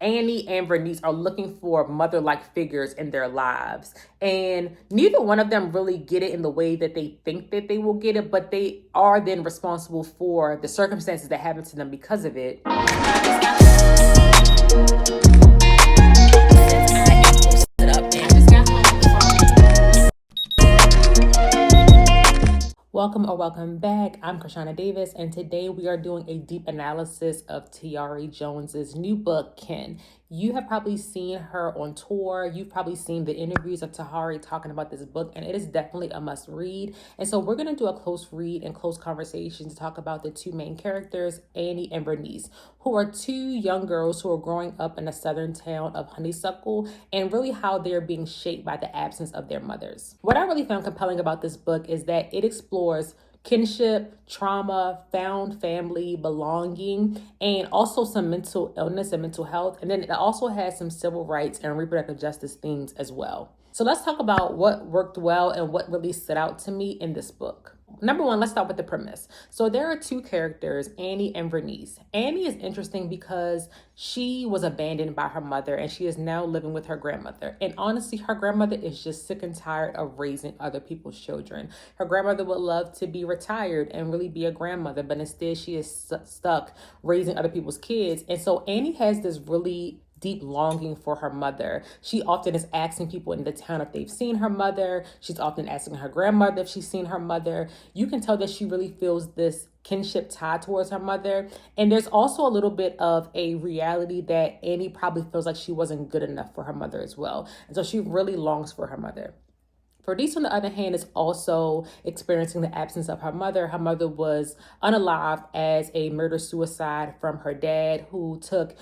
Annie and Vernice are looking for mother-like figures in their lives. And neither one of them really get it in the way that they think that they will get it, but they are then responsible for the circumstances that happen to them because of it. Welcome back. I'm Krishana Davis, and today we are doing a deep analysis of Tayari Jones's new book, Kin. You have probably seen her on tour. You've probably seen the interviews of Tayari talking about this book, and it is definitely a must read. And so we're going to do a close read and close conversation to talk about the two main characters, Annie and Vernice, who are two young girls who are growing up in the southern town of Honeysuckle, and really how they're being shaped by the absence of their mothers. What I really found compelling about this book is that it explores kinship, trauma, found family, belonging, and also some mental illness and mental health. And then it also has some civil rights and reproductive justice themes as well. So let's talk about what worked well and what really stood out to me in this book. Number one, let's start with the premise. So there are two characters, Annie and Vernice. Annie is interesting because she was abandoned by her mother and she is now living with her grandmother. And honestly, her grandmother is just sick and tired of raising other people's children. Her grandmother would love to be retired and really be a grandmother, but instead she is stuck raising other people's kids. And so Annie has this really deep longing for her mother. She often is asking people in the town if they've seen her mother. She's often asking her grandmother if she's seen her mother. You can tell that she really feels this kinship tie towards her mother. And there's also a little bit of a reality that Annie probably feels like she wasn't good enough for her mother as well. And so she really longs for her mother. Vernice, on the other hand, is also experiencing the absence of her mother. Her mother was unalived as a murder-suicide from her dad, who took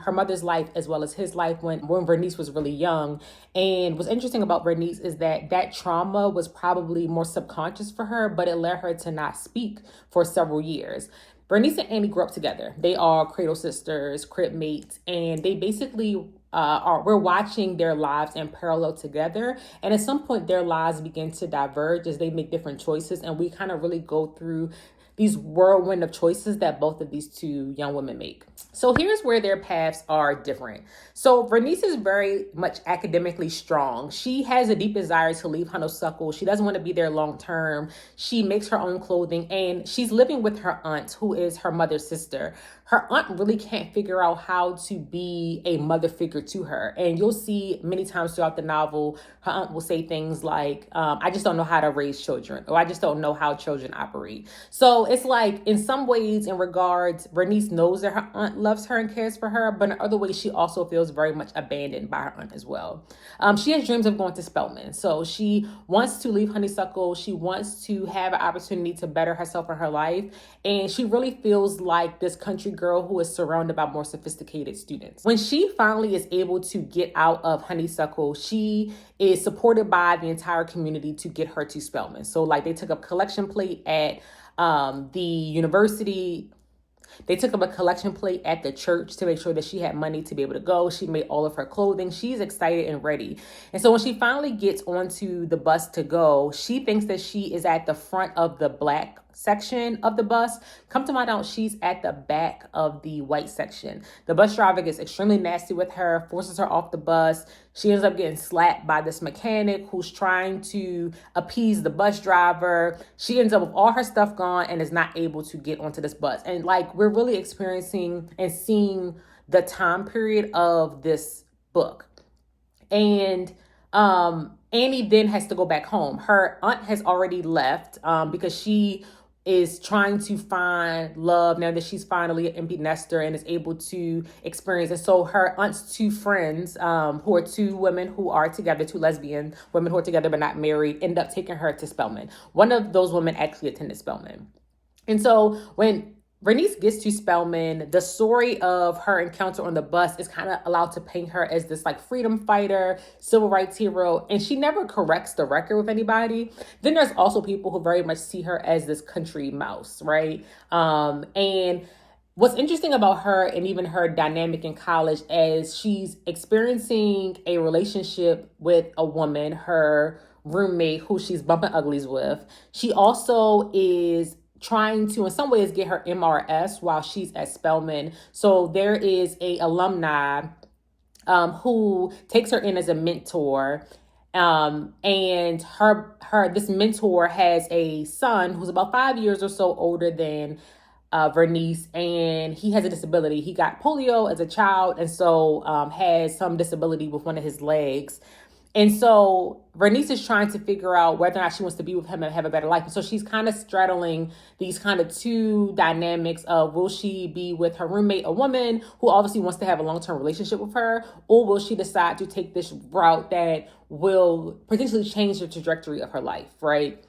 her mother's life as well as his life when Vernice was really young. And what's interesting about Vernice is that trauma was probably more subconscious for her, but it led her to not speak for several years. Vernice and Annie grew up together. They are cradle sisters, crib mates, and they basically we're watching their lives in parallel together. And at some point, their lives begin to diverge as they make different choices. And we kind of really go through these whirlwind of choices that both of these two young women make. So here's where their paths are different. So Vernice is very much academically strong. She has a deep desire to leave Honeysuckle. She doesn't want to be there long term. She makes her own clothing and she's living with her aunt, who is her mother's sister. Her aunt really can't figure out how to be a mother figure to her. And you'll see many times throughout the novel, her aunt will say things like, I just don't know how to raise children, or I just don't know how children operate. So it's like, in some ways, in regards, Vernice knows that her aunt loves her and cares for her, but in other ways, she also feels very much abandoned by her aunt as well. She has dreams of going to Spelman. So she wants to leave Honeysuckle. She wants to have an opportunity to better herself in her life. And she really feels like this country girl who is surrounded by more sophisticated students. When she finally is able to get out of Honeysuckle, she is supported by the entire community to get her to Spelman. So like they took up collection plate at the university. They took up a collection plate at the church to make sure that she had money to be able to go. She made all of her clothing. She's excited and ready. And so when she finally gets onto the bus to go, she thinks that she is at the front of the black section of the bus. Come to find out, she's at the back of the white section. The bus driver gets extremely nasty with her, forces her off the bus. She ends up getting slapped by this mechanic who's trying to appease the bus driver. She ends up with all her stuff gone and is not able to get onto this bus. And like, we're really experiencing and seeing the time period of this book. And Annie then has to go back home. Her aunt has already left because she is trying to find love now that she's finally an empty nester and is able to experience. And so her aunt's two friends, who are two women who are together, two lesbian women who are together but not married, end up taking her to Spelman. One of those women actually attended Spelman. And so when Vernice gets to Spelman, the story of her encounter on the bus is kind of allowed to paint her as this like freedom fighter, civil rights hero, and she never corrects the record with anybody. Then there's also people who very much see her as this country mouse, right? And what's interesting about her and even her dynamic in college is she's experiencing a relationship with a woman, her roommate, who she's bumping uglies with. She also is trying to, in some ways, get her MRS while she's at Spelman. So there is a alumni who takes her in as a mentor. And this mentor has a son who's about 5 years or so older than Vernice, and he has a disability. He got polio as a child, and so has some disability with one of his legs. And so Vernice is trying to figure out whether or not she wants to be with him and have a better life. And so she's kind of straddling these kind of two dynamics of, will she be with her roommate, a woman who obviously wants to have a long-term relationship with her, or will she decide to take this route that will potentially change the trajectory of her life, right?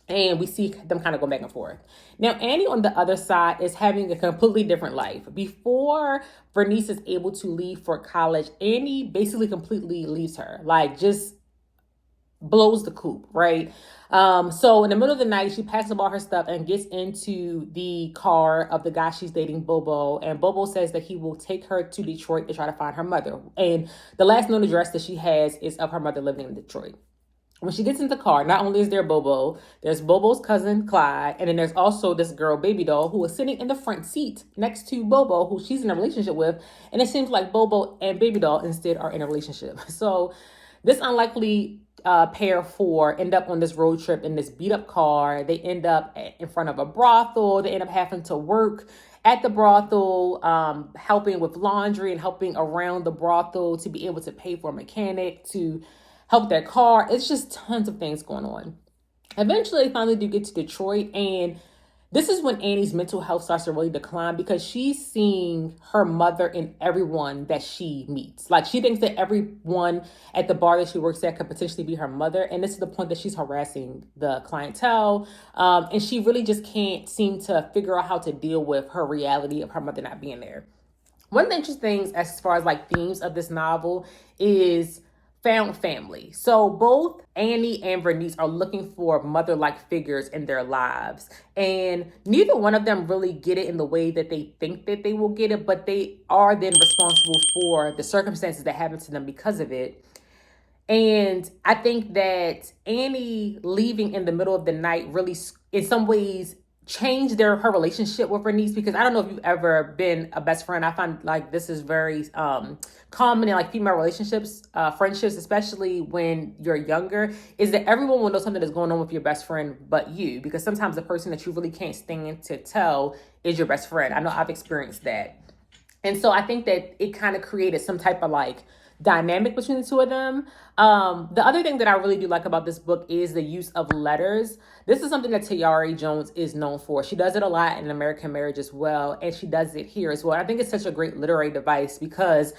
And we see them kind of go back and forth. Now, Annie on the other side is having a completely different life. Before Vernice is able to leave for college, Annie basically completely leaves her, like just blows the coop, right? So in the middle of the night, she packs up all her stuff and gets into the car of the guy she's dating, Bobo. And Bobo says that he will take her to Detroit to try to find her mother. And the last known address that she has is of her mother living in Detroit. When she gets in the car, not only is there Bobo, there's Bobo's cousin, Clyde, and then there's also this girl, Baby Doll, who is sitting in the front seat next to Bobo, who she's in a relationship with, and it seems like Bobo and Baby Doll instead are in a relationship. So this unlikely pair of four end up on this road trip in this beat-up car. They end up in front of a brothel. They end up having to work at the brothel, helping with laundry and helping around the brothel to be able to pay for a mechanic, to help their car. It's just tons of things going on. Eventually, they finally do get to Detroit, and this is when Annie's mental health starts to really decline because she's seeing her mother in everyone that she meets. Like, she thinks that everyone at the bar that she works at could potentially be her mother, and this is the point that she's harassing the clientele, and she really just can't seem to figure out how to deal with her reality of her mother not being there. One of the interesting things as far as like themes of this novel is found family. So both Annie and Vernice are looking for mother-like figures in their lives. And neither one of them really get it in the way that they think that they will get it, but they are then responsible for the circumstances that happen to them because of it. And I think that Annie leaving in the middle of the night really, in some ways, changed her relationship with Vernice, because I don't know if you've ever been a best friend. I find like this is very common in like female relationships, friendships, especially when you're younger, is that everyone will know something that's going on with your best friend but you, because sometimes the person that you really can't stand to tell is your best friend. I know I've experienced that. And so I think that it kind of created some type of like dynamic between the two of them. The other thing that I really do like about this book is the use of letters. This is something that Tayari Jones is known for. She does it a lot in American Marriage as well, and she does it here as well. I think it's such a great literary device because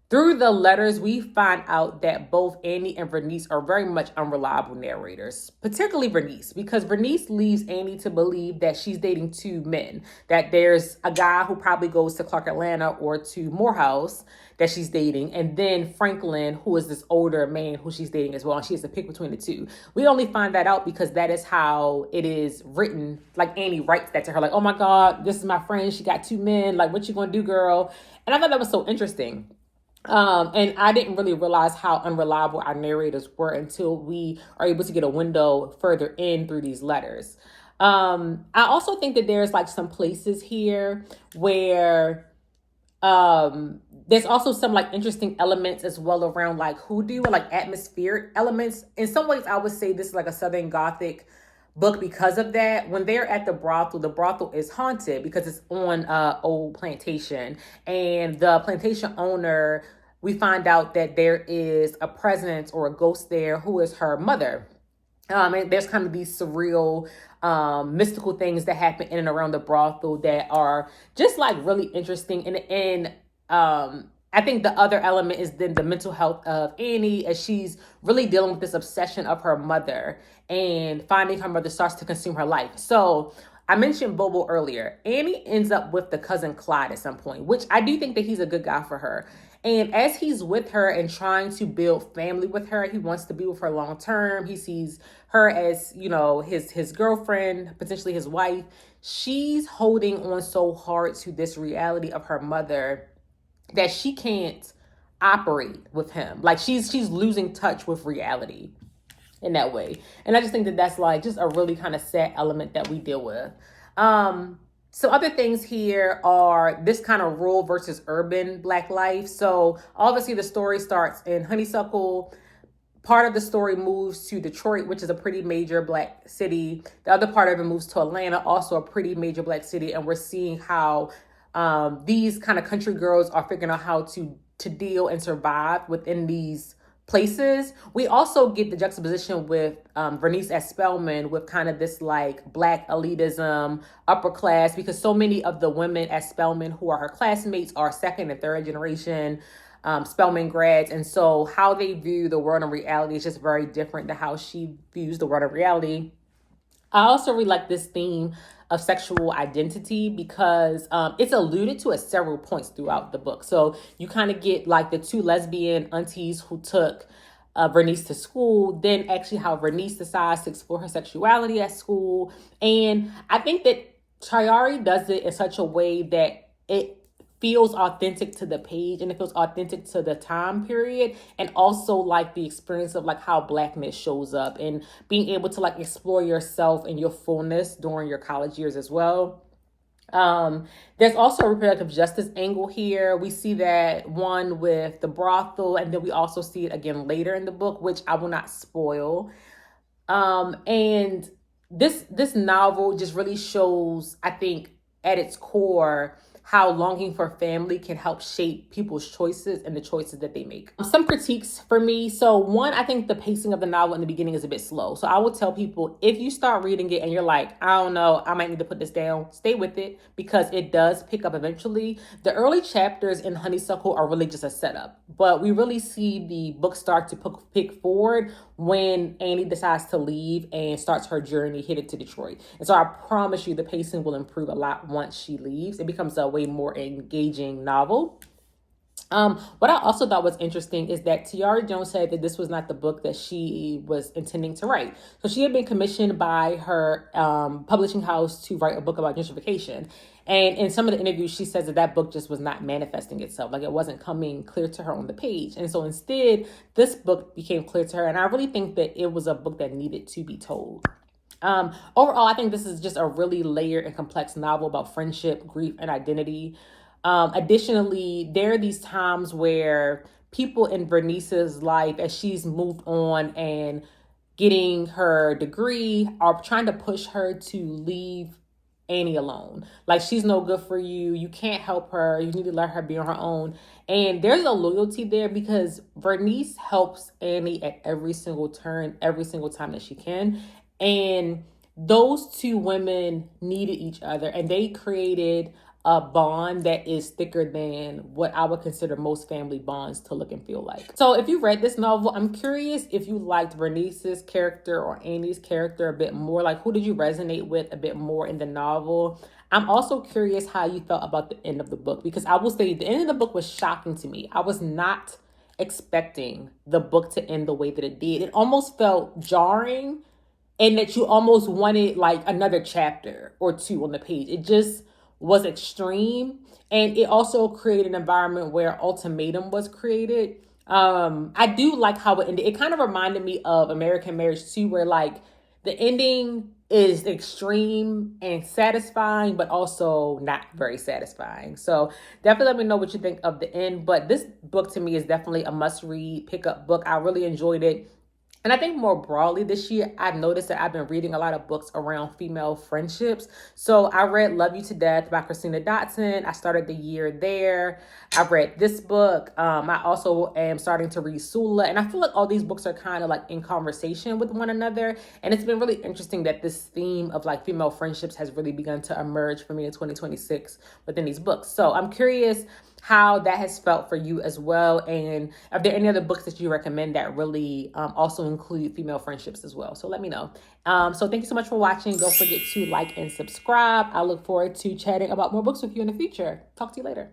through the letters, we find out that both Annie and Vernice are very much unreliable narrators, particularly Vernice, because Vernice leaves Annie to believe that she's dating two men, that there's a guy who probably goes to Clark Atlanta or to Morehouse that she's dating, and then Franklin, who is this older man who she's dating as well, and she has to pick between the two. We only find that out because that is how it is written. Like, Annie writes that to her, like, oh my God, this is my friend, she got two men, like, what you gonna do, girl? And I thought that was so interesting. And I didn't really realize how unreliable our narrators were until we are able to get a window further in through these letters. I also think that there's like some places here where there's also some like interesting elements as well around like hoodoo or like atmospheric elements. In some ways, I would say this is like a Southern Gothic book because of that. When they're at the brothel is haunted because it's on old plantation, and the plantation owner, we find out that there is a presence or a ghost there who is her mother. And there's kind of these surreal, mystical things that happen in and around the brothel that are just like really interesting. And I think the other element is then the mental health of Annie as she's really dealing with this obsession of her mother and finding her mother starts to consume her life. So I mentioned Bobo earlier. Annie ends up with the cousin Clyde at some point, which I do think that he's a good guy for her. And as he's with her and trying to build family with her, he wants to be with her long term. He sees her as, you know, his girlfriend, potentially his wife. She's holding on so hard to this reality of her mother that she can't operate with him. Like she's losing touch with reality in that way. And I just think that that's like just a really kind of sad element that we deal with. Some other things here are this kind of rural versus urban Black life. So obviously the story starts in Honeysuckle. Part of the story moves to Detroit, which is a pretty major Black city. The other part of it moves to Atlanta, also a pretty major Black city. And we're seeing how these kind of country girls are figuring out how to deal and survive within these places. We also get the juxtaposition with Vernice as Spelman with kind of this like Black elitism, upper class, because so many of the women as Spelman who are her classmates are second and third generation Spelman grads. And so how they view the world in reality is just very different than how she views the world of reality. I also really like this theme of sexual identity because it's alluded to at several points throughout the book. So you kind of get like the two lesbian aunties who took Vernice to school, then actually how Vernice decides to explore her sexuality at school. And I think that Tayari does it in such a way that it feels authentic to the page and it feels authentic to the time period, and also like the experience of like how Blackness shows up and being able to like explore yourself and your fullness during your college years as well. There's also a reproductive justice angle here. We see that one with the brothel, and then we also see it again later in the book, which I will not spoil. And this novel just really shows, I think, at its core, how longing for family can help shape people's choices and the choices that they make. Some critiques for me. So one, I think the pacing of the novel in the beginning is a bit slow. So I would tell people, if you start reading it and you're like, I don't know, I might need to put this down, stay with it because it does pick up eventually. The early chapters in Honeysuckle are really just a setup, but we really see the book start to pick forward when Annie decides to leave and starts her journey headed to Detroit. And so I promise you the pacing will improve a lot once she leaves. It becomes a way more engaging novel. What I also thought was interesting is that Tayari Jones said that this was not the book that she was intending to write. So she had been commissioned by her publishing house to write a book about gentrification. And in some of the interviews, she says that book just was not manifesting itself. Like it wasn't coming clear to her on the page. And so instead, this book became clear to her. And I really think that it was a book that needed to be told. Overall, I think this is just a really layered and complex novel about friendship, grief, and identity. Additionally, there are these times where people in Vernice's life, as she's moved on and getting her degree, are trying to push her to leave Annie alone. Like, she's no good for you. You can't help her. You need to let her be on her own. And there's a loyalty there because Vernice helps Annie at every single turn, every single time that she can. And those two women needed each other, and they created a bond that is thicker than what I would consider most family bonds to look and feel like. So if you read this novel, I'm curious if you liked Vernice's character or Annie's character a bit more. Like, who did you resonate with a bit more in the novel? I'm also curious how you felt about the end of the book, because I will say the end of the book was shocking to me. I was not expecting the book to end the way that it did. It almost felt jarring, and that you almost wanted like another chapter or two on the page. It just was extreme. And it also created an environment where ultimatum was created. I do like how it ended. It kind of reminded me of American Marriage too, where like the ending is extreme and satisfying, but also not very satisfying. So definitely let me know what you think of the end. But this book to me is definitely a must-read pickup book. I really enjoyed it. And I think more broadly this year, I've noticed that I've been reading a lot of books around female friendships. So I read Love You to Death by Christina Dotson. I started the year there. I've read this book. I also am starting to read Sula. And I feel like all these books are kind of like in conversation with one another. And it's been really interesting that this theme of like female friendships has really begun to emerge for me in 2026 within these books. So I'm curious how that has felt for you as well. And are there any other books that you recommend that really also include female friendships as well? So let me know. So thank you so much for watching. Don't forget to like and subscribe. I look forward to chatting about more books with you in the future. Talk to you later.